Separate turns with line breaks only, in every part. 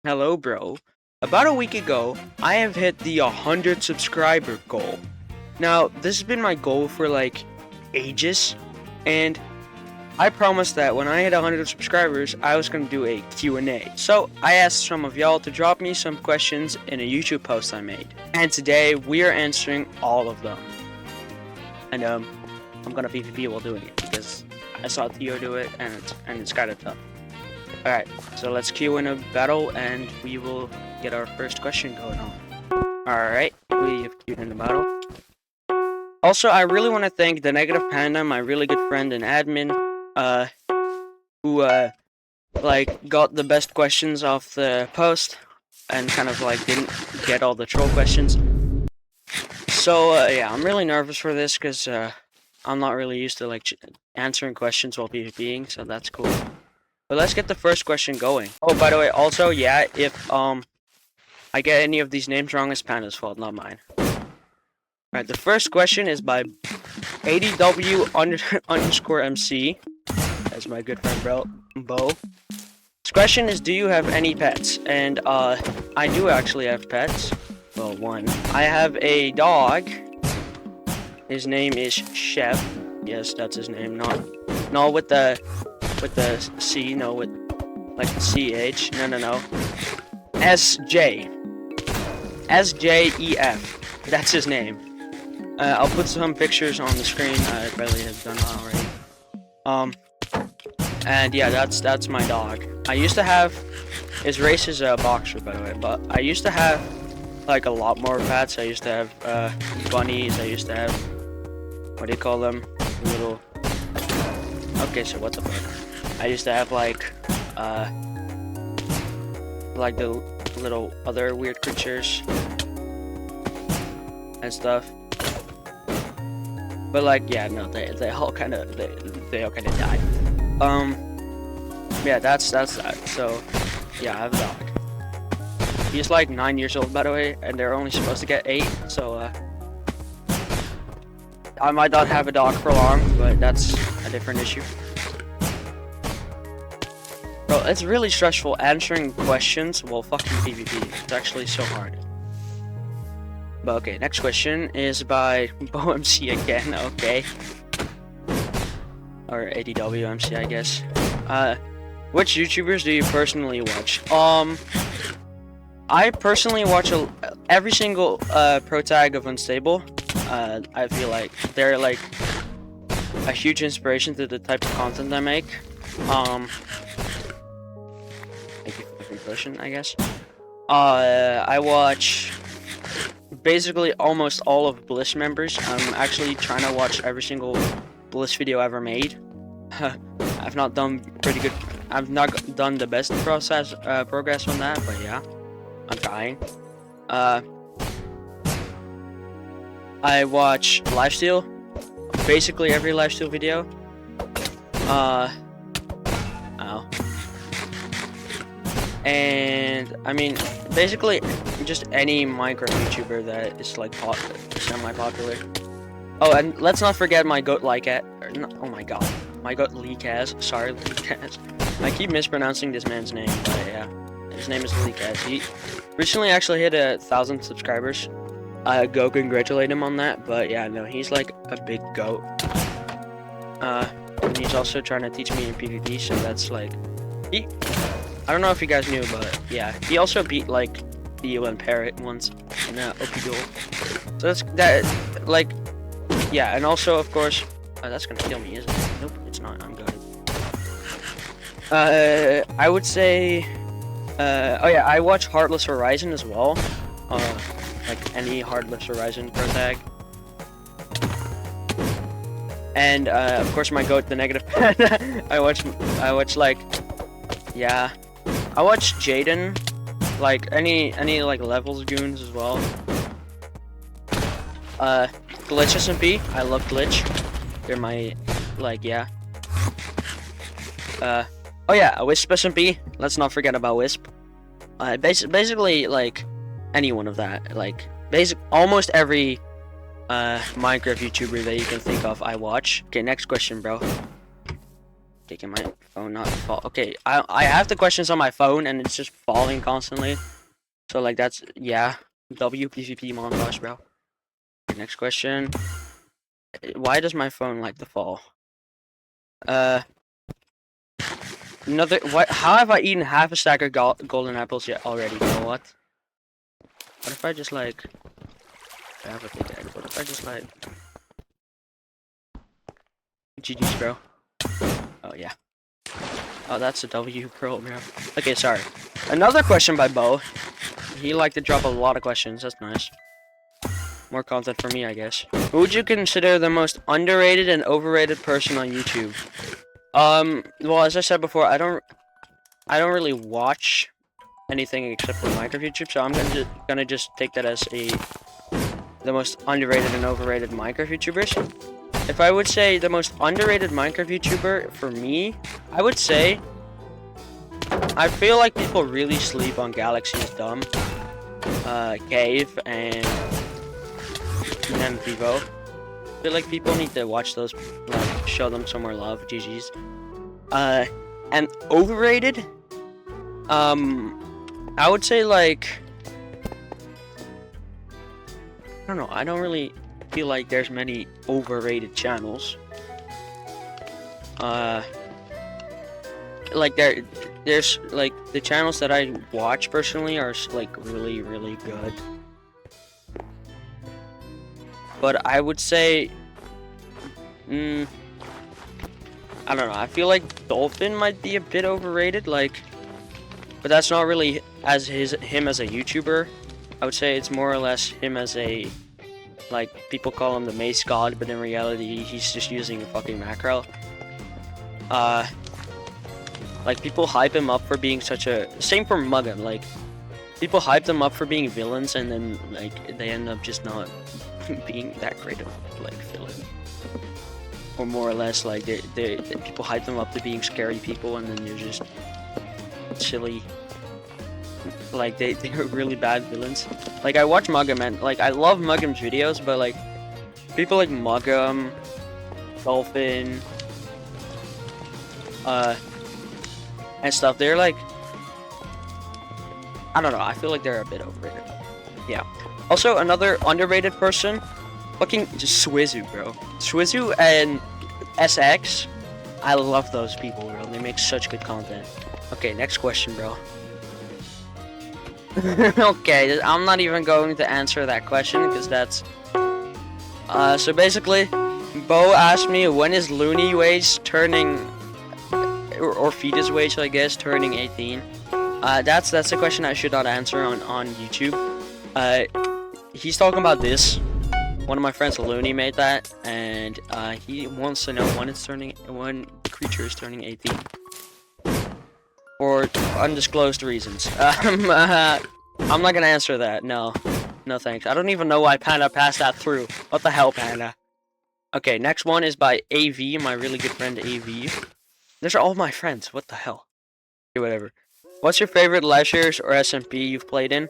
Hello, bro. About a week ago, I have hit the 100 subscriber goal. Now, this has been my goal for like ages, and I promised that when I hit 100 subscribers, I was going to do a Q&A. So, I asked some of y'all to drop me some questions in a YouTube post I made. And today, we are answering all of them. And I'm going to PvP while doing it, because I saw Theo do it, and it's kind of tough. Alright, so let's queue in a battle and we will get our first question going on. Alright, we have queued in the battle. Also, I really want to thank the Negative Panda, my really good friend and admin, who like got the best questions off the post and kind of like didn't get all the troll questions. So yeah, I'm really nervous for this because I'm not really used to like answering questions while PvPing, so that's cool. But let's get the first question going. Oh, by the way, also, yeah, if I get any of these names wrong, it's Panda's fault, not mine. Alright, the first question is by ADW_MC. That's my good friend, Bo. This question is, do you have any pets? And I do actually have pets. Well, one. I have a dog. His name is Chef. Yes, that's his name. Not with the C, no, with like the CH. No. SJEF. That's his name. I'll put some pictures on the screen. I probably have done that already. And yeah, that's my dog. I used to have his race is a boxer, by the way, but I used to have like a lot more pets. I used to have bunnies. I used to have, what do you call them? Little. Okay, so what's up? I used to have like the little other weird creatures and stuff. But like, yeah, no, they all kind of died. Yeah, that's that. So yeah, I have a dog. He's like 9 years old, by the way, and they're only supposed to get 8. So I might not have a dog for long, but that's a different issue. Bro, it's really stressful answering questions while fucking PvP. It's actually so hard. But okay, next question is by BoMC again, okay. Or ADWMC, I guess. Which YouTubers do you personally watch? I personally watch every single pro tag of Unstable. I feel like they're like a huge inspiration to the type of content I make. Thank you for the free question, I guess. I watch basically almost all of Bliss members. I'm actually trying to watch every single Bliss video ever made. I've not done pretty good. I've not done the best progress on that, but yeah, I'm trying. I watch LifeSteal, basically every LifeSteal video. And I mean, basically just any Minecraft YouTuber that is like semi-popular. Oh, and let's not forget my goat oh my god, my goat Leakaz. Sorry, Leakaz. I keep mispronouncing this man's name, but yeah, his name is Leakaz. He recently actually hit 1,000 subscribers. Go congratulate him on that. But yeah, no, he's like a big goat. And he's also trying to teach me in PvP, so that's like I don't know if you guys knew, but yeah, he also beat like the UN Parrot once in OP Duel. So that's that, like, yeah, and also of course, that's gonna kill me, isn't it? Nope, it's not. I'm good. I would say, oh yeah, I watch Heartless Horizon as well. Like any Heartless Horizon pro tag. And of course my goat, the Negative Panda. I watch like, yeah. I watch Jaden, like any like levels goons as well. Glitch SMP, I love Glitch. They're my, like, yeah. Oh yeah, Wisp SMP. Let's not forget about Wisp. Basically like any one of that. Like almost every Minecraft YouTuber that you can think of, I watch. Okay, next question, bro. Okay, can my phone not fall? Okay, I have the questions on my phone and it's just falling constantly. So like that's yeah. WPVP montage, bro. Next question. Why does my phone like to fall? Another what? How have I eaten half a stack of golden apples yet already? You know what? What if I just like? I have a big egg. What if I just like? GG's, bro. Oh yeah. Oh, that's a W, bro. Okay, sorry. Another question by Bo. He liked to drop a lot of questions. That's nice. More content for me, I guess. Who would you consider the most underrated and overrated person on YouTube? Well, as I said before, I don't really watch anything except for Minecraft YouTube, so I'm gonna just take that as the most underrated and overrated Minecraft YouTubers. If I would say the most underrated Minecraft YouTuber for me, I would say I feel like people really sleep on Galaxy's Dumb, Cave, and Vivo. I feel like people need to watch those, like, show them some more love. GG's. And overrated, I would say, like, I don't know, I don't really feel like there's many overrated channels. Like there's like the channels that I watch personally are like really good. But I would say, I don't know. I feel like Dolphin might be a bit overrated, like, but that's not really as him as a YouTuber. I would say it's more or less him as a, like, people call him the Mace God, but in reality he's just using a fucking macro. Like, people hype him up for being such a, same for Muggin, like, people hype them up for being villains and then, like, they end up just not being that great of, like, villain. Or more or less, like, they people hype them up to being scary people and then they're just silly. Like, they're really bad villains. Like, I watch Muggum and, like, I love Muggum's videos, but, like, people like Muggum, Dolphin, and stuff, they're like, I don't know, I feel like they're a bit overrated. Yeah. Also, another underrated person, fucking just Swizzu, bro. Swizzu and SX, I love those people, bro. They make such good content. Okay, next question, bro. Okay, I'm not even going to answer that question because that's so basically Bo asked me when is Looney Ways turning or Fetus Ways, I guess, turning 18. That's a question I should not answer on YouTube. He's talking about this. One of my friends, Looney, made that, and he wants to know when creature is turning 18. For undisclosed reasons. I'm not gonna answer that. No thanks. I don't even know why Panda passed that through. What the hell, Panda? Okay, next one is by AV, my really good friend AV. Those are all my friends. What the hell? Okay, whatever. What's your favorite live series or SMP you've played in?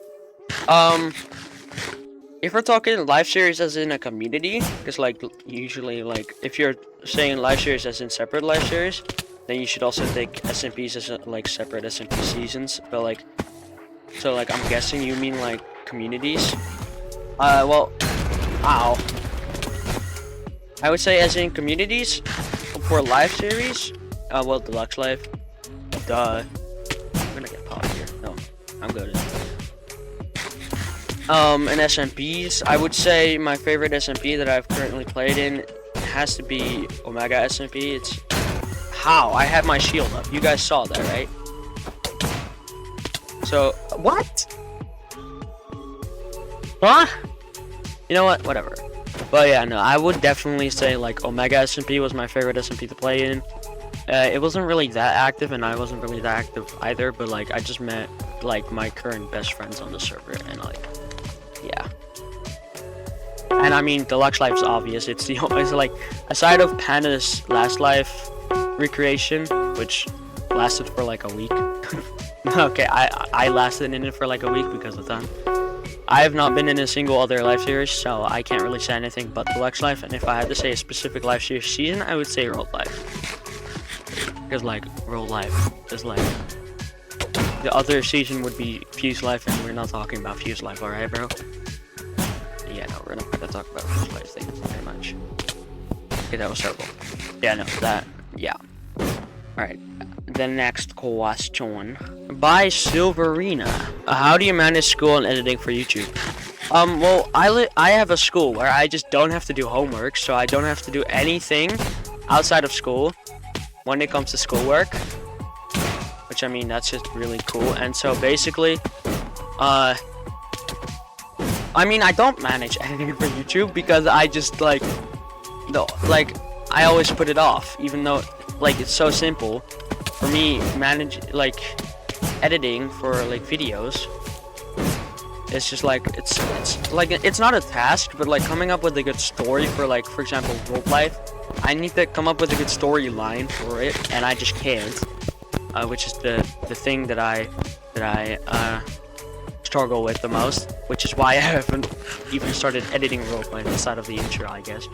If we're talking live series as in a community, because like usually like if you're saying live series as in separate live series, then you should also take SMPs as like separate SMP seasons. But like, so like I'm guessing you mean like communities. Well, ow. I would say as in communities for live series. Well, Deluxe Life. Duh. I'm gonna get popped here. No, I'm good. And SMPs, I would say my favorite SMP that I've currently played in has to be Omega SMP. It's how I had my shield up. You guys saw that, right? So what? Huh? You know what? Whatever. But yeah, no, I would definitely say like Omega SMP was my favorite SMP to play in. It wasn't really that active, and I wasn't really that active either. But like, I just met like my current best friends on the server, and like, yeah. And I mean, Deluxe Life's obvious. It's like aside of Panda's LastLife recreation, which lasted for like a week. Okay, I lasted in it for like a week because of that. I have not been in a single other live series, so I can't really say anything but Deluxe Life. And if I had to say a specific live series season, I would say World Life. Because like real life is like the other season would be Fuse Life, and we're not talking about Fuse Life, alright, bro? Yeah, no, we're not gonna talk about Fuse Life things very much. Okay, that was terrible. Yeah, no, that, yeah. Alright, the next question. By Silverena. How do you manage school and editing for YouTube? Well, I have a school where I just don't have to do homework, so I don't have to do anything outside of school when it comes to schoolwork. Which, I mean, that's just really cool. And so, basically, I mean, I don't manage editing for YouTube because I just, like, no, like, I always put it off, even though, like, it's so simple for me editing for, like, videos. It's just, like, it's not a task, but, like, coming up with a good story for, like, for example, Life, I need to come up with a good storyline for it, and I just can't. Which is the thing that I struggle with the most, which is why I haven't even started editing roleplay inside of the intro, I guess.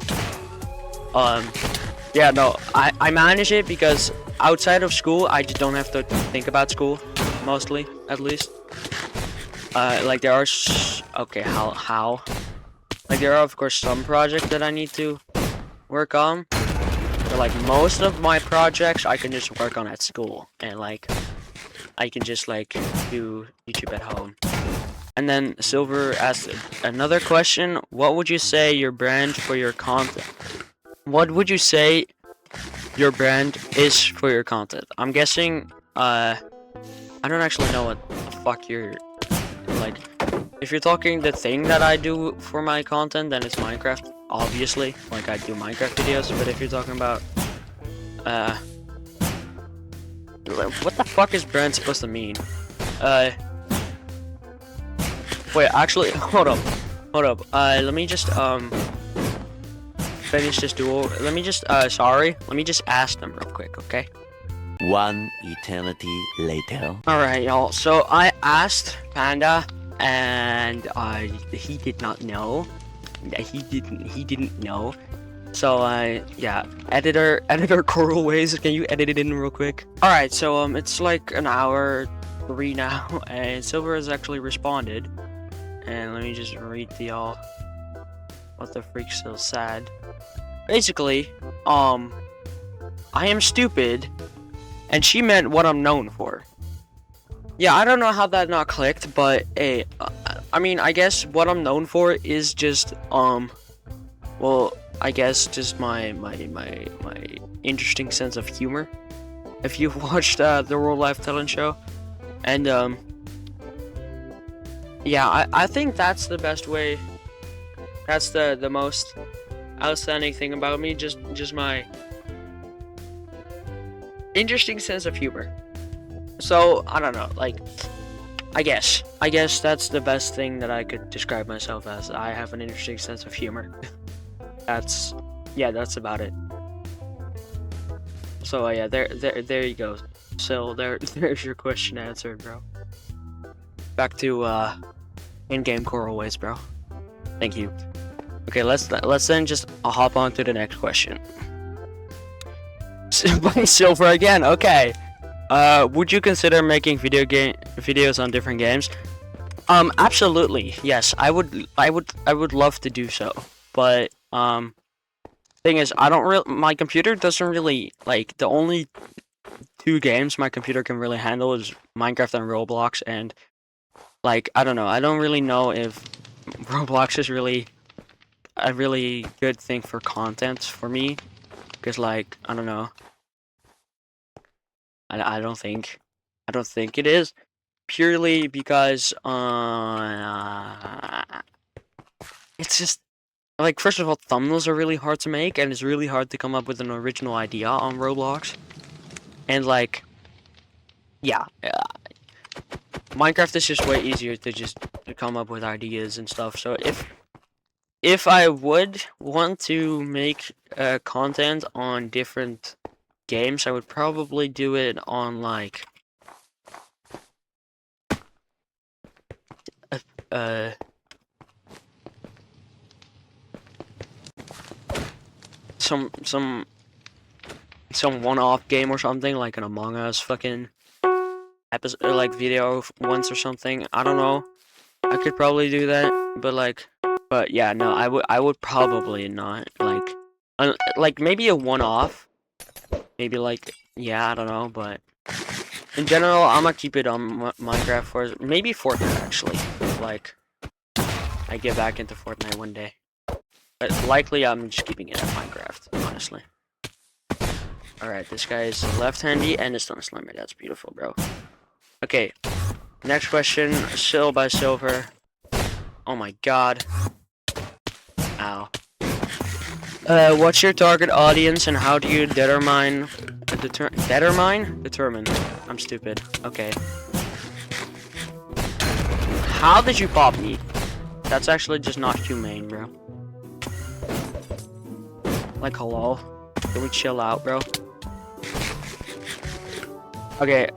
Yeah, no, I manage it because outside of school, I just don't have to think about school, mostly, at least. Like there are, okay, how? Like there are of course some projects that I need to work on. But like most of my projects I can just work on at school, and like I can just like do YouTube at home. And then Silver asked another question. What would you say your brand for your content? What would you say your brand is for your content? I'm guessing I don't actually know what the fuck you're like. If you're talking the thing that I do for my content, then it's Minecraft. Obviously, like I do Minecraft videos, but if you're talking about what the fuck is brand supposed to mean? Wait, actually, hold up. Let me just finish this duel. Let me just let me just ask them real quick, okay?
One eternity later.
Alright, y'all. So I asked Panda, and he did not know. He didn't know. So yeah, editor CoralWays, can you edit it in real quick? All right, so it's like an hour 3 now, and Silver has actually responded. And let me just read to y'all what the freak's so sad. Basically, I am stupid, and she meant what I'm known for. Yeah, I don't know how that not clicked, but hey, I mean, I guess what I'm known for is just well, I guess just my interesting sense of humor. If you've watched the Real Life Talent Show, and yeah, I think that's the best way. That's the most outstanding thing about me, just my interesting sense of humor. So I don't know, like I guess that's the best thing that I could describe myself as. I have an interesting sense of humor. That's about it. So yeah, there you go. So there's your question answered, bro. Back to in-game CoralWays, bro. Thank you. Okay, let's then just hop on to the next question. Silver again. Okay. Would you consider making videos on different games? Absolutely. Yes, I would love to do so. But thing is, my computer doesn't really, like, the only 2 games my computer can really handle is Minecraft and Roblox, and like I don't know. I don't really know if Roblox is really a really good thing for content for me, because like I don't know. I don't think it is, purely because it's just like, first of all, thumbnails are really hard to make, and it's really hard to come up with an original idea on Roblox. And like, yeah, Minecraft is just way easier to come up with ideas and stuff. So if I would want to make content on different games, I would probably do it on like some one-off game or something, like an Among Us fucking episode, or like video once or something. I don't know. I could probably do that, but yeah, no, I would probably not like maybe a one-off, maybe like yeah, I don't know, but in general, I'm gonna keep it on Minecraft for maybe Fortnite actually, if like I get back into Fortnite one day. But likely, I'm just keeping it at Minecraft, honestly. Alright, this guy is left-handy and it's not a slimer. That's beautiful, bro. Okay, next question. Sil by Silver. Oh my god. Ow. What's your target audience and how do you determine? Determine? I'm stupid. Okay. How did you pop me? That's actually just not humane, bro. Like, hello? Can we chill out, bro? Okay,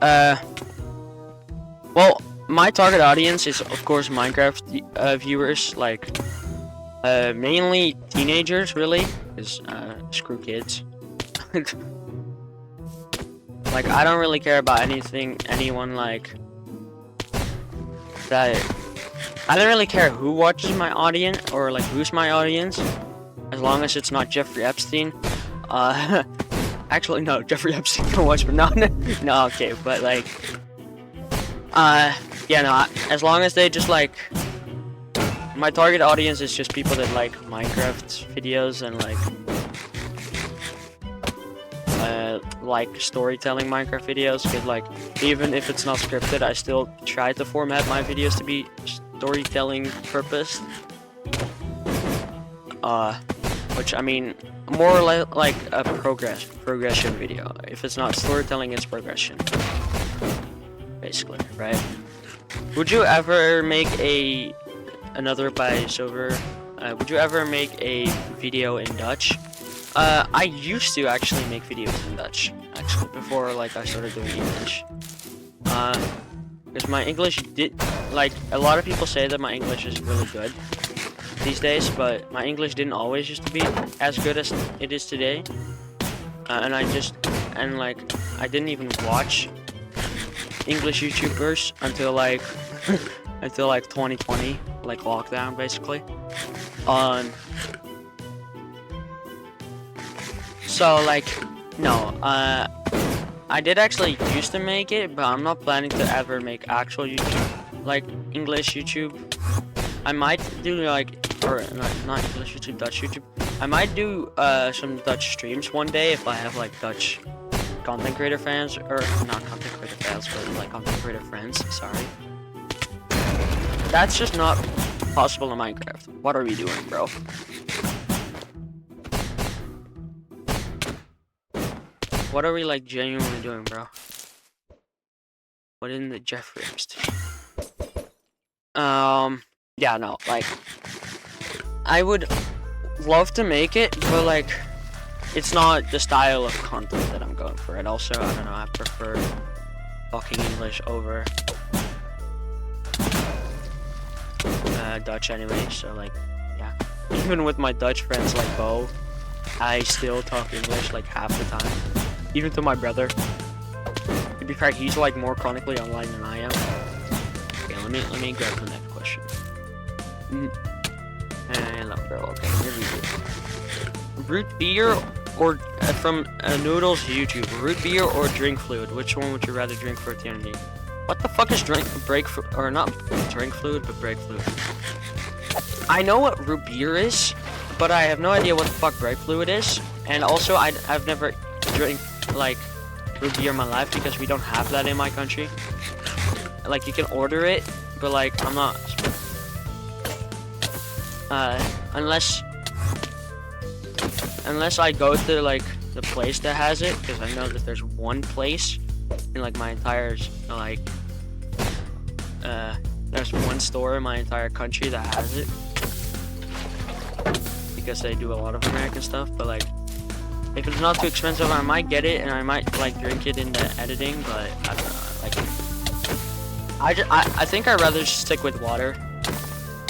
well, my target audience is, of course, Minecraft viewers, like, mainly teenagers, really, because, screw kids. Like, I don't really care about anyone, like, that, I don't really care who watches my audience, or, like, who's my audience, as long as it's not Jeffrey Epstein. Actually, no, Jeffrey Epstein don't watch, but no, okay, but, like, yeah, no, as long as they just, like, my target audience is just people that like Minecraft videos and, like storytelling Minecraft videos, because, like, even if it's not scripted, I still try to format my videos to be storytelling purpose. Which, I mean, more like a progression video. If it's not storytelling, it's progression. Basically, right? Would you ever make another by Silver? Would you ever make a video in Dutch? I used to actually make videos in Dutch, actually, before, like, I started doing English. Because my English like, a lot of people say that my English is really good these days, but my English didn't always used to be as good as it is today. And I didn't even watch English YouTubers until, like, until, like, 2020, like, lockdown, basically. So, like, no, I did actually used to make it, but I'm not planning to ever make actual YouTube, like, English YouTube. I might do, like, or not English YouTube, Dutch YouTube. I might do some Dutch streams one day if I have, like, Dutch content creator fans, or not content creator fans, but, like, content creator friends, sorry. That's just not possible in Minecraft. What are we doing, bro? What are we, like, genuinely doing, bro? What in the Jeffrey Epstein? Yeah, no, like, I would love to make it, but, like, it's not the style of content that I'm going for. And also, I don't know, I prefer talking English over Dutch anyway, so, like, yeah. Even with my Dutch friends, like Bo, I still talk English, like, half the time. Even to my brother. To be fair, he's, like, more chronically online than I am. Okay, let me grab the next question. Hello, bro. Okay, here we go. Root beer or from Noodles YouTube. Root beer or drink fluid? Which one would you rather drink for eternity? What the fuck is not drink fluid, but break fluid? I know what root beer is, but I have no idea what the fuck break fluid is. And also, I've never drank, like, root beer in my life because we don't have that in my country. Like, you can order it, but, like, I'm not. Unless I go to, like, the place that has it, because I know that there's one place in, like, my entire, like, there's one store in my entire country that has it, because they do a lot of American stuff. But, like, if it's not too expensive, I might get it and I might, like, drink it in the editing, but I don't know, like, I think I'd rather stick with water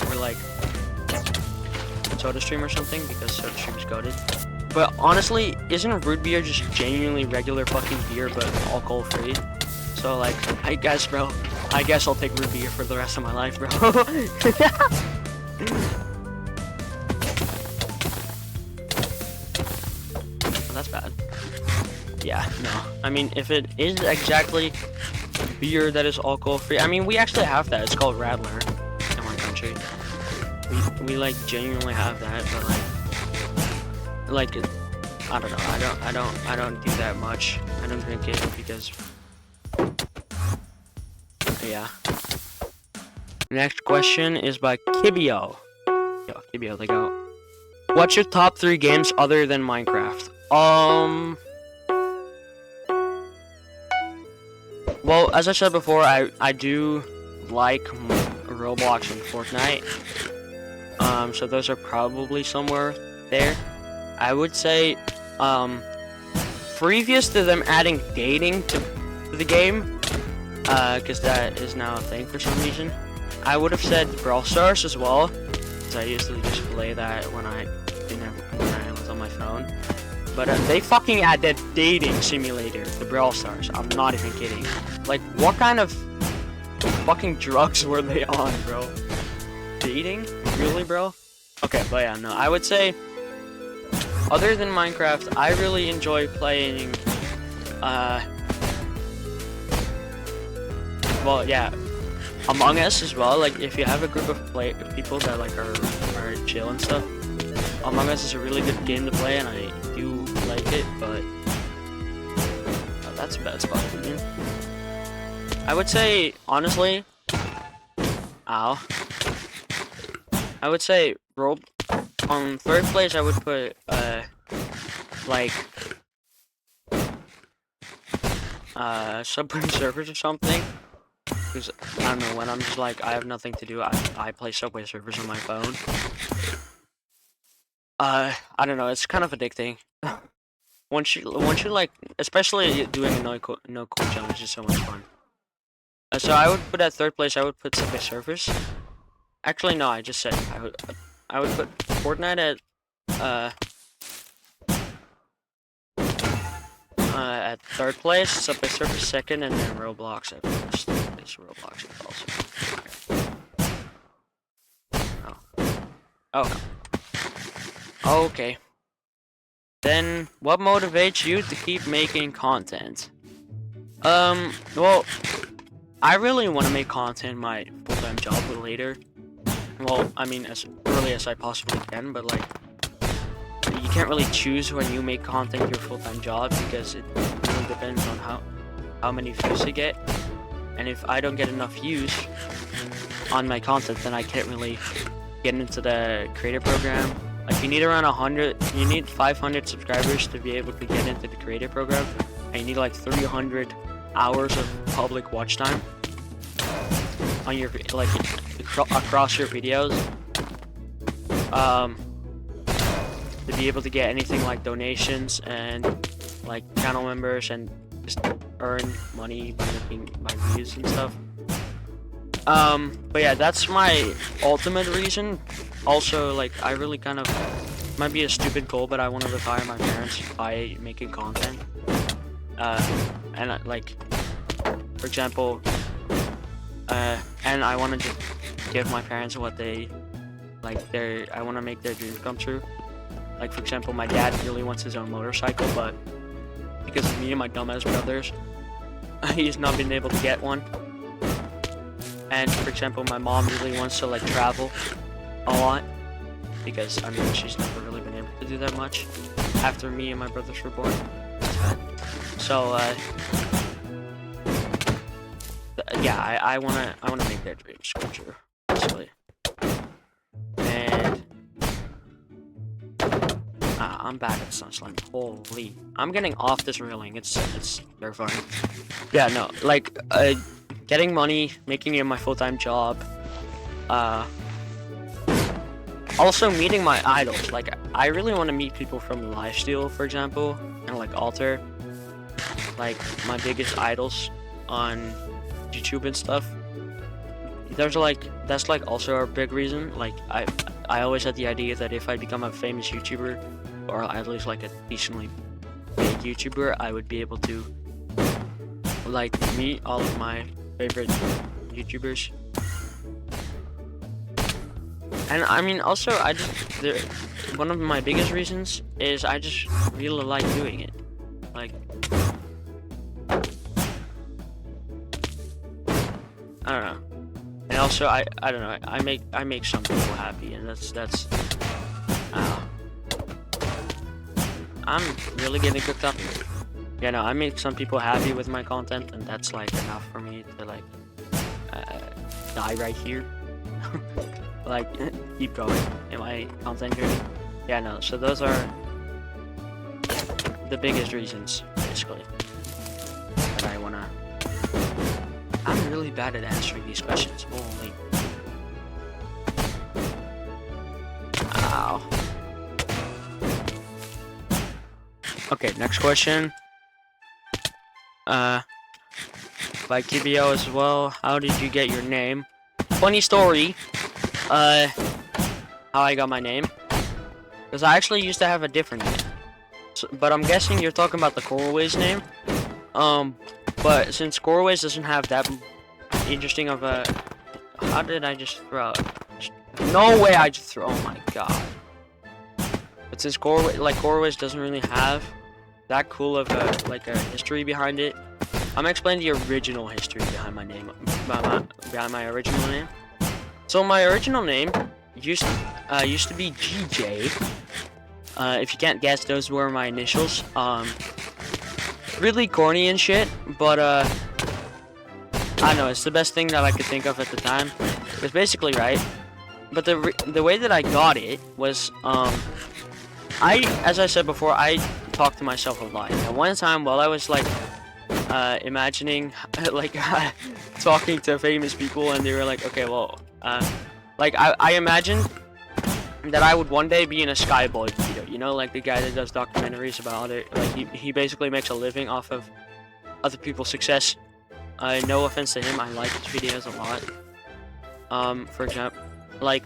or, like, SodaStream or something, because SodaStream is goated. But honestly, isn't root beer just genuinely regular fucking beer but alcohol free? So like, I guess I'll take root beer for the rest of my life, bro. Oh, that's bad. Yeah, no. I mean, if it is exactly beer that is alcohol free, I mean, we actually have that. It's called Radler in my country. We like genuinely have that, but like I don't know. I don't do that much. I don't drink it because yeah. Next question is by Kibio. Yo, Kibio, they go. What's your top 3 games other than Minecraft? Well, as I said before, I do like Roblox and Fortnite. So those are probably somewhere there. I would say, previous to them adding dating to the game, because that is now a thing for some reason, I would have said Brawl Stars as well, because I usually just play that when I was on my phone. But they fucking added dating simulator to Brawl Stars. I'm not even kidding. Like, what kind of fucking drugs were they on, bro? Dating? Really, bro? Okay, but yeah, no. I would say, other than Minecraft, I really enjoy playing, well, yeah, Among Us as well. Like, if you have a group of people that like are chill and stuff, Among Us is a really good game to play, and I do like it. But that's a bad spot for me. I would say, honestly, I would say on third place I would put like Subway Surfers or something. Because I don't know, when I'm just like I have nothing to do, I play Subway Surfers on my phone. I don't know, it's kind of addicting. once you like, especially doing a no code challenge is so much fun. So I would put at third place, I would put Subway Surfers. Actually no, I just said I would put Fortnite at third place, Subway Surfers second, and then Roblox at first. It's Roblox also. Oh. Okay. Then, what motivates you to keep making content? Well, I really want to make content my full-time job later. Well, I mean, as early as I possibly can, but like, you can't really choose when you make content your full-time job because it really depends on how many views you get. And if I don't get enough views on my content, then I can't really get into the creator program. Like, you need around 500 subscribers to be able to get into the creator program, and you need like 300 hours of public watch time on your across your videos. To be able to get anything like donations and like channel members and just earn money by views and stuff. But yeah, that's my ultimate reason. Also, like, I really kind of might be a stupid goal, but I want to retire my parents by making content. And like, for example, and I want to just give my parents what they like. I want to make their dreams come true. Like, for example, my dad really wants his own motorcycle, but because of me and my dumbass brothers, he's not been able to get one. And for example, my mom really wants to like travel a lot, because I mean, she's never really been able to do that much after me and my brothers were born. So yeah, I wanna make their dreams come true, basically. And I'm back at Sunslime. Holy, I'm getting off this railing. It's terrifying. Yeah, no, like getting money, making it my full-time job. Also meeting my idols. Like, I really want to meet people from LifeSteal, for example, and like Alter. Like, my biggest idols on YouTube and stuff. That's like also a big reason. Like, I always had the idea that if I become a famous YouTuber, or at least like a decently big YouTuber, I would be able to like meet all of my favorite YouTubers. And I mean, also, one of my biggest reasons is I just really like doing it. Like, I don't know. And also, I don't know. I make some people happy, and that's. I'm really getting cooked up. Yeah, no, I make some people happy with my content, and that's like enough for me to like die right here. Like keep going in my content journey. Yeah, no. So those are the biggest reasons, basically, that I wanna. I'm really bad at answering these questions. Holy. Ow. Okay, next question. By KBO as well. How did you get your name? Funny story. How I got my name. Because I actually used to have a different name. So, but I'm guessing you're talking about the CoralWays name. But since CoralWays doesn't have that interesting of a... How did I just throw it? No way I just threw... Oh my god. But since CoralWays doesn't really have that cool of a history behind it, I'm gonna explain the original history behind my name, behind my original name. So my original name used to be GJ. If you can't guess, those were my initials. Really corny and shit, but I don't know. It's the best thing that I could think of at the time. It was basically right. But the way that I got it was as I said before, I talked to myself a lot. And one time while I was like imagining like talking to famous people, and they were like, okay, well, like I imagined that I would one day be in a Skyboy video, you know, like the guy that does documentaries about other, like he basically makes a living off of other people's success. No offense to him, I like his videos a lot. For example, like,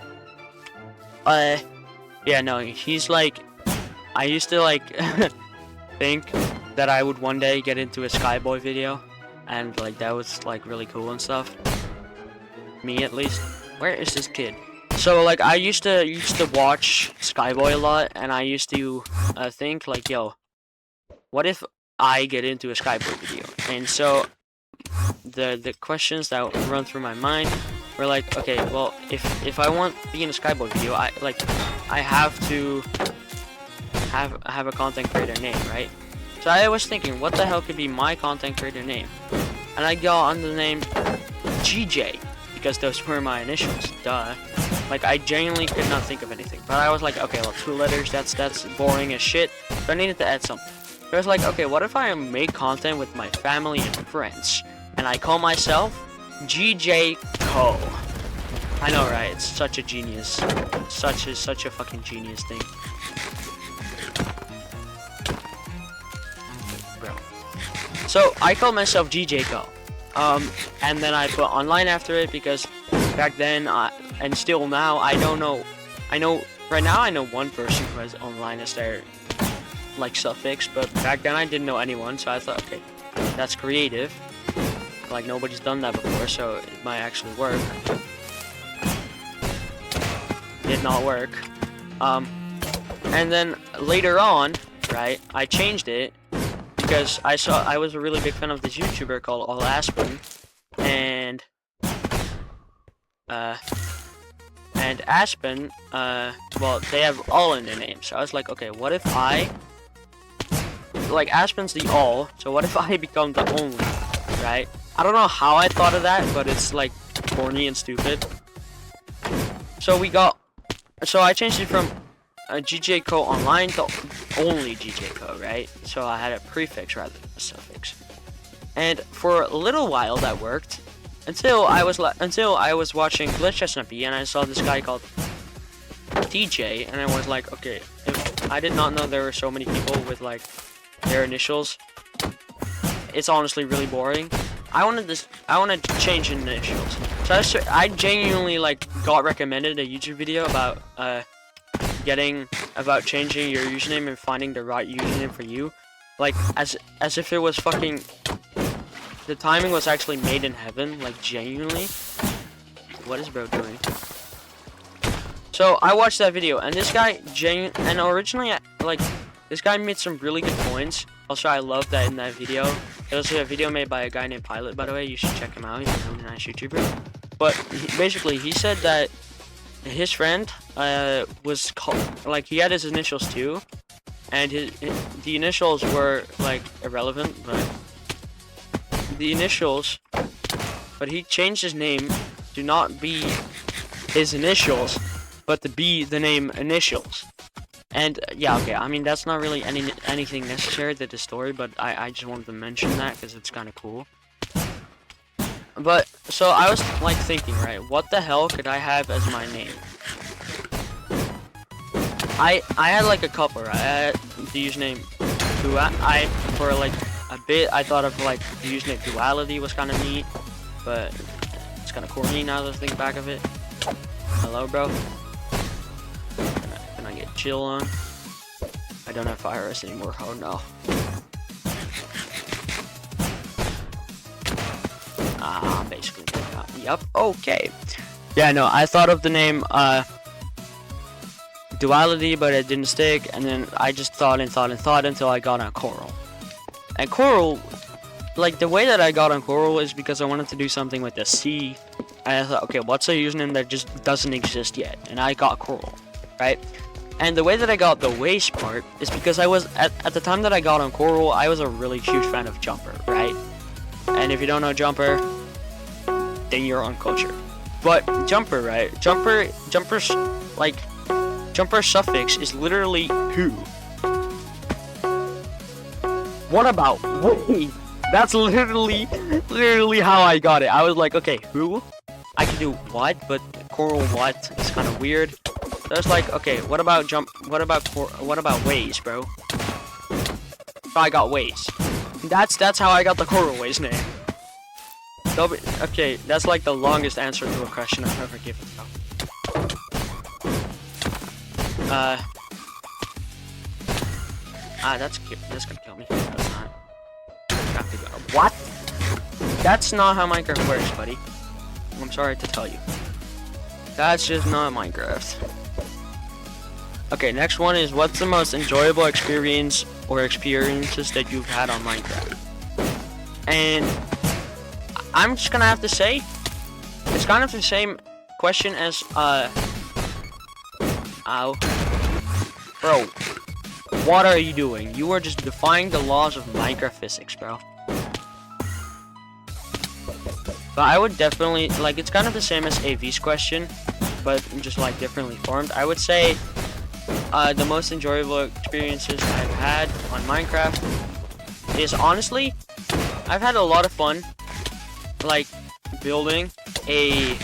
yeah, no, he's like, I used to like think that I would one day get into a Skyboy video, and like that was like really cool and stuff. Me at least. Where is this kid? So like I used to watch Skyboy a lot, and I used to think like, yo, what if I get into a Skyboy video? And so the questions that run through my mind were like, okay, well, if I want to be in a Skyboy video, I have to have a content creator name, right? So I was thinking, what the hell could be my content creator name? And I got on the name GJ, because those were my initials, duh. Like, I genuinely could not think of anything. But I was like, okay, well, 2 letters, that's boring as shit. So I needed to add something. So I was like, okay, what if I make content with my family and friends? And I call myself GJ Co. I know, right? It's such a genius. Such a fucking genius thing. Bro. So I called myself GJ Co. And then I put online after it, because back then, and still now, I don't know. Right now I know one person who has online as their like suffix, but back then I didn't know anyone, so I thought, okay, that's creative. Like nobody's done that before, so it might actually work. Did not work. And then later on, right, I changed it because I was a really big fan of this YouTuber called Aspen, and Aspen, well, they have all in their name, so I was like, okay, what if like Aspen's the all, so what if I become the only, right? I don't know how I thought of that, but it's like corny and stupid. So I changed it from GJ Co online to only GJ Co, right? So I had a prefix rather than a suffix. And for a little while that worked, until I was watching Deluxe SMP, and I saw this guy called DJ, and I was like, okay, I did not know there were so many people with like their initials. It's honestly really boring. I wanted to change initials. So I genuinely like got recommended a YouTube video about about changing your username and finding the right username for you, like as if it was fucking. The timing was actually made in heaven, like genuinely. What is bro doing? So I watched that video, and this guy and originally like this guy made some really good points. Also, I love that in that video. It was a video made by a guy named Pilot, by the way. You should check him out. He's a really nice YouTuber. But basically, he said that his friend was called, like, he had his initials too, and the initials were like irrelevant, but the initials. But he changed his name to not be his initials, but to be the name initials. And yeah, okay, I mean that's not really anything necessary to the story, but I just wanted to mention that because it's kind of cool. But so I was like thinking, right, what the hell could I have as my name? I had like a couple, right? I had the username for like a bit I thought of like the username Duality was kind of neat, but it's kind of corny now that I think back of it. Hello, bro. Can I get chill on? I don't have fire arrest anymore. Oh no. I'm basically dead now. Yep. Okay. Yeah, no, I thought of the name Duality, but it didn't stick, and then I just thought until I got on Coral. And Coral, like the way that I got on Coral is because I wanted to do something with the C. And I thought, okay, what's a username that just doesn't exist yet? And I got Coral, right? And the way that I got the Ways part is because I was, at the time that I got on Coral, I was a really huge fan of Jumper, right? And if you don't know Jumper, then you're uncultured. But Jumper, right? Jumper's suffix is literally who. What about Ways? That's literally how I got it. I was like, okay, who? I can do what, but Coral what is kind of weird. So it's like, okay, what about Ways, bro? So I got Ways. That's how I got the CoralWays name. Okay, that's like the longest answer to a question I've ever given. That's gonna kill me. That's not. Have to go. What? That's not how Minecraft works, buddy. I'm sorry to tell you. That's just not Minecraft. Okay, next one is what's the most enjoyable experience or experiences that you've had on Minecraft? And I'm just gonna have to say, it's kind of the same question as, ow. Bro, what are you doing? You are just defying the laws of Minecraft physics, bro. But I would definitely, like, it's kind of the same as AV's question, but just, like, differently formed. I would say, the most enjoyable experiences I've had on Minecraft is, honestly, I've had a lot of fun, like, building a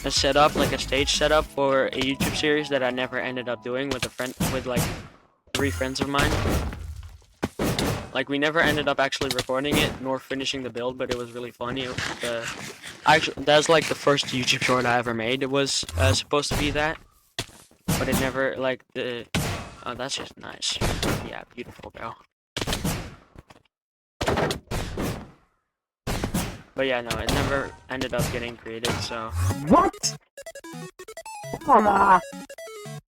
setup, like a stage setup for a YouTube series that I never ended up doing with like 3 friends of mine. Like, we never ended up actually recording it nor finishing the build, but it was really funny. Actually, that's like the first YouTube short I ever made. It was supposed to be that, but it never, like, oh, that's just nice. Yeah, beautiful, bro. But yeah, no, it never ended up getting created, so... What? Come on!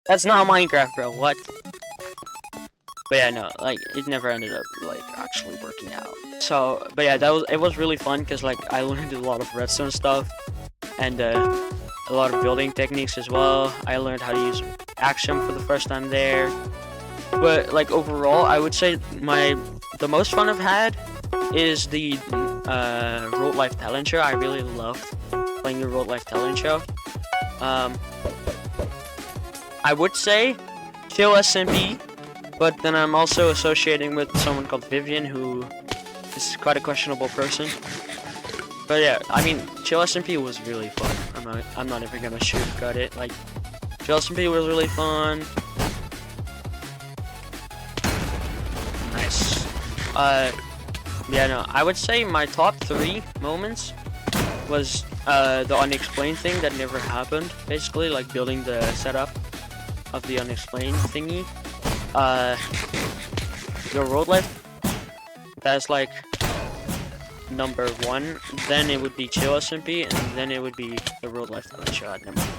That's not Minecraft, bro, what? But yeah, no, like, it never ended up, like, actually working out. So, but yeah, it was really fun, because, like, I learned a lot of redstone stuff, and, a lot of building techniques as well. I learned how to use Axiom for the first time there. But, like, overall, I would say the most fun I've had is the Road Life talent show. I really loved playing the Road Life talent show. I would say Chill SMP, but then I'm also associating with someone called Vivian, who is quite a questionable person. But yeah, I mean, Chill SMP was really fun. I'm not even gonna sugarcoat it. Like, Chill SMP was really fun. Nice. Yeah, no, I would say my top 3 moments was the unexplained thing that never happened, basically, like building the setup. of the unexplained thingy. Your world life, that's like number 1. Then it would be Chill SMP, and then it would be the world life glitch. Never mind.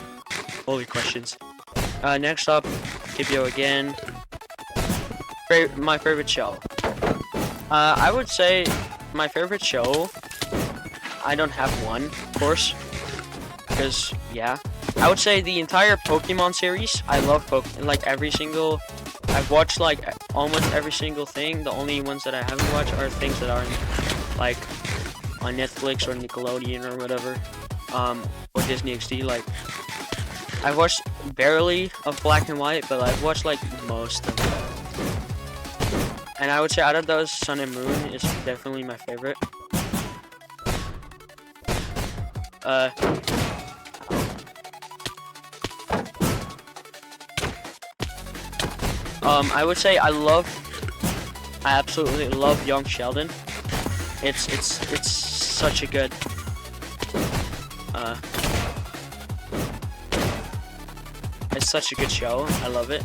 Holy questions. Next up, Kibio again. My favorite show. I would say my favorite show. I don't have one, of course, because yeah. I would say the entire Pokemon series. I love like every single. I've watched like almost every single thing. The only ones that I haven't watched are things that aren't like on Netflix or Nickelodeon or whatever, or Disney XD. Like I've watched barely of Black and White, but I've watched like most of them. And I would say out of those, Sun and Moon is definitely my favorite. I would say I absolutely love Young Sheldon. It's such a good it's such a good show. I love it.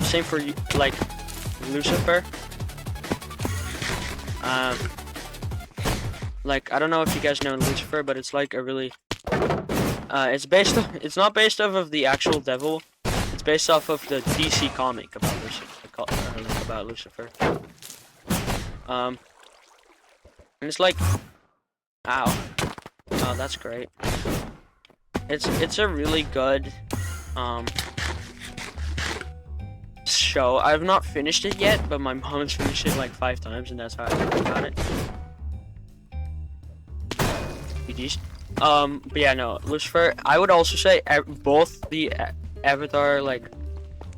Same for like Lucifer. Like I don't know if you guys know Lucifer, but it's like a really it's not based off of the actual devil. It's based off of the DC comic about Lucifer. And it's like, ow, oh, that's great. It's a really good show. I've not finished it yet, but my mom has finished it like 5 times, and that's how I heard about it. GG's. But yeah, no, Lucifer. I would also say both the Avatar, like,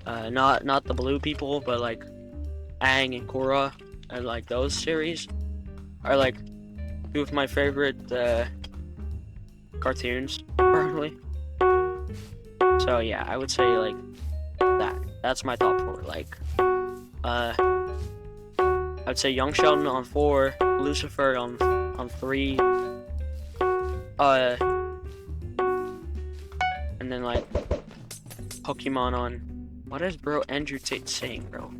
not the blue people, but like Aang and Korra, and like those series are like 2 of my favorite cartoons, probably. So yeah, I would say like that's my top 4. Like, I would say Young Sheldon on 4, Lucifer on 3, and then like Pokemon on. What is bro Andrew Tate saying, bro?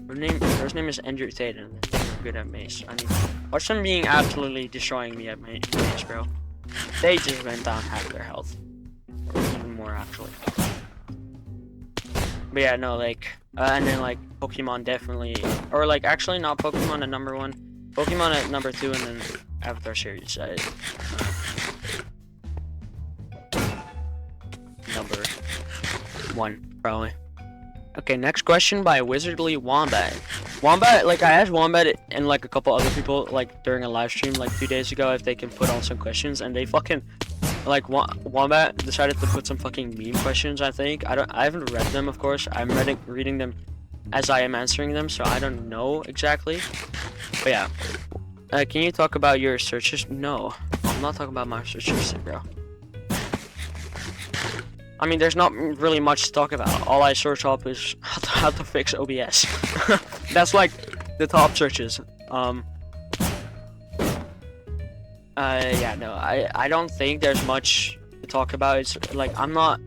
His name is Andrew Tate, and I'm good at Mace. I mean, watch them being absolutely destroying me at Mace, bro. They just went down half their health, or even more actually. But yeah, no, like, and then like Pokemon definitely, or like actually not Pokemon at number 1, Pokemon at number 2, and then Avatar series at number 1 probably. Okay, next question by Wizardly Wombat. Wombat, like I asked Wombat and like a couple other people like during a live stream like 2 days ago if they can put on some questions, and they fucking like Wombat decided to put some fucking meme questions. I think I haven't read them, of course. I'm reading them as I am answering them, so I don't know exactly. But yeah, can you talk about your searches? No, I'm not talking about my searches, bro. I mean, there's not really much to talk about. All I search up is how to fix OBS. That's like the top searches. Yeah, no, I don't think there's much to talk about. It's like I'm not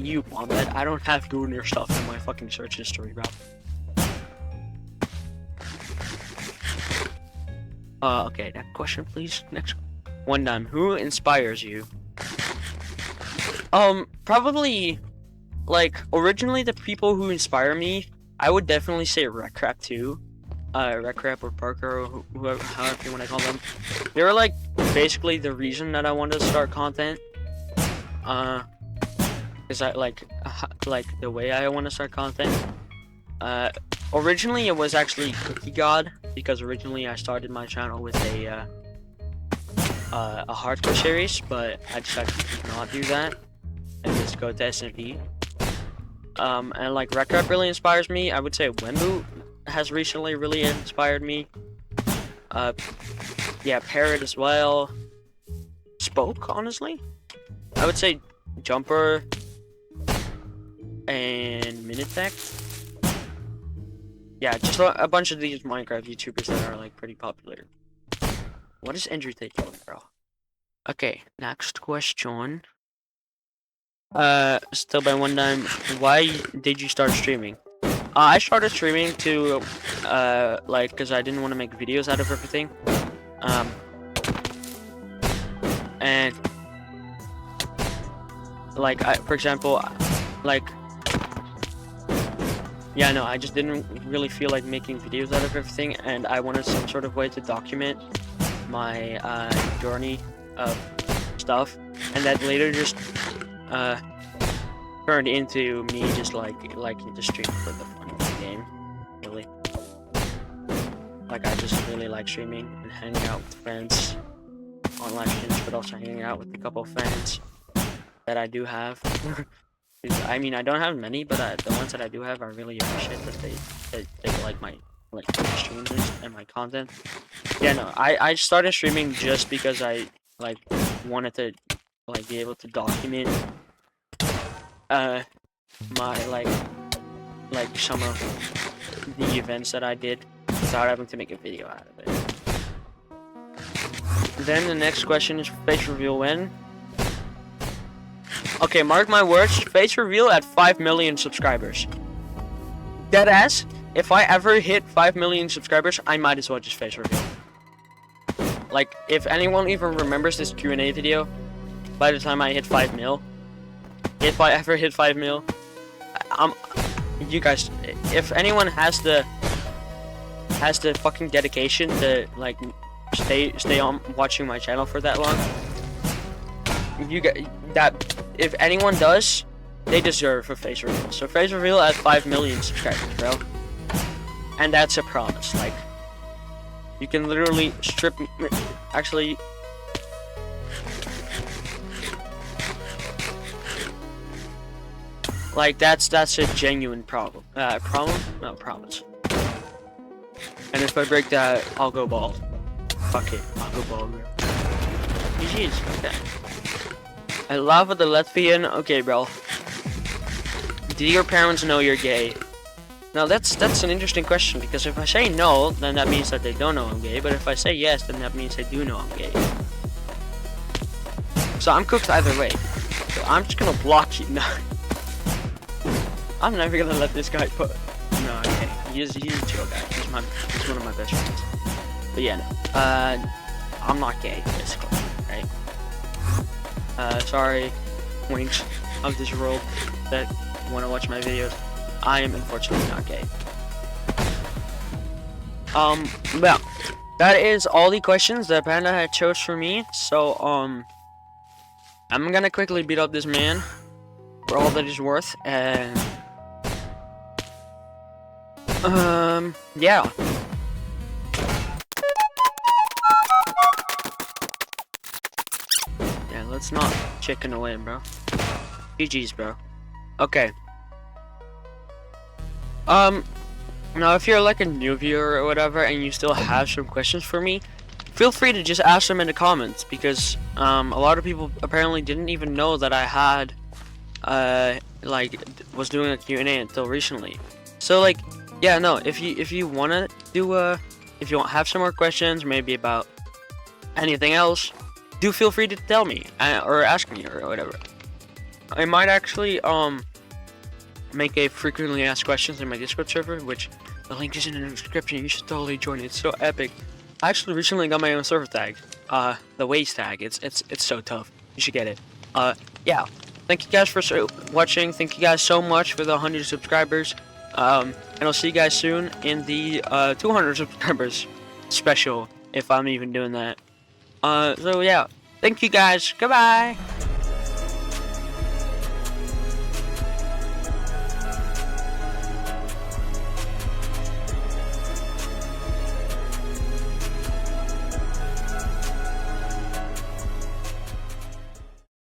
you, Mohammed. I don't have Gooner stuff in my fucking search history, bro. Okay, next question, please. Next one done. Who inspires you? Probably, like, originally the people who inspire me, I would definitely say RecCrap too. RecCrap or Parker, or whoever, however you want to call them. They were, like, basically the reason that I wanted to start content. Is that, like, the way I want to start content. Originally it was actually Cookie God, because originally I started my channel with a hardcore series, but I decided to not do that and just go to SMP. And like RecCrap really inspires me. I would say Wembu has recently really inspired me. Yeah, Parrot as well. Spoke, honestly. I would say Jumper and Minitech. Yeah, just a bunch of these Minecraft YouTubers that are like pretty popular. What is Andrew Tate doing, bro? Okay, next question. still by one time, why did you start streaming? I started streaming to, like, because I didn't want to make videos out of everything. And, like, for example, like, yeah, no, I just didn't really feel like making videos out of everything, and I wanted some sort of way to document my, journey of stuff, and that later just, turned into me just liking to stream for the fun of the game, really. Like, I just really like streaming and hanging out with friends on live streams, but also hanging out with a couple of fans that I do have. I mean, I don't have many, but the ones that I do have, I really appreciate that they like my streams and my content. Yeah, no, I started streaming just because I like wanted to like be able to document my like some of the events that I did without having to make a video out of it. Then the next question is face reveal when? Okay, mark my words, face reveal at 5 million subscribers. Deadass, if I ever hit 5 million subscribers, I might as well just face reveal. Like, if anyone even remembers this Q&A video, by the time I hit 5 mil, if I ever hit 5 mil, you guys, if anyone has the fucking dedication to like stay on watching my channel for that long, you get that. If anyone does, they deserve a face reveal. So face reveal at 5 million subscribers, bro. And that's a promise. Like, you can literally strip me. Actually, like that's a genuine problem. Problem? No, promise. And if I break that, I'll go bald. Fuck it, I'll go bald, bro. GG's, okay. I laugh at the Latvian. Okay, bro. Do your parents know you're gay? Now that's an interesting question, because if I say no, then that means that they don't know I'm gay. But if I say yes, then that means they do know I'm gay. So I'm cooked either way. So I'm just gonna block you. No. I'm never gonna let this guy put. No, okay. He's a chill guy. He's one of my best friends. But yeah, no. I'm not gay, basically, right? Sorry, winks of this world that want to watch my videos. I am unfortunately not gay. Well, that is all the questions that Panda had chose for me. So, I'm gonna quickly beat up this man for all that he's worth, and yeah. Yeah, let's not chicken away, bro. GG's, bro. Okay. Now if you're like a new viewer or whatever and you still have some questions for me, feel free to just ask them in the comments, because a lot of people apparently didn't even know that I had like was doing a Q&A until recently. So like, yeah, no, if you wanna do if you have some more questions, maybe about anything else, do feel free to tell me or ask me or whatever. I might actually make a frequently asked questions in my Discord server, which the link is in the description. You should totally join it. It's so epic. I actually recently got my own server tag, the Ways tag. It's so tough. You should get it. Yeah. Thank you guys for watching. Thank you guys so much for the 100 subscribers. And I'll see you guys soon in the 200 subscribers special, if I'm even doing that. So yeah. Thank you guys. Goodbye.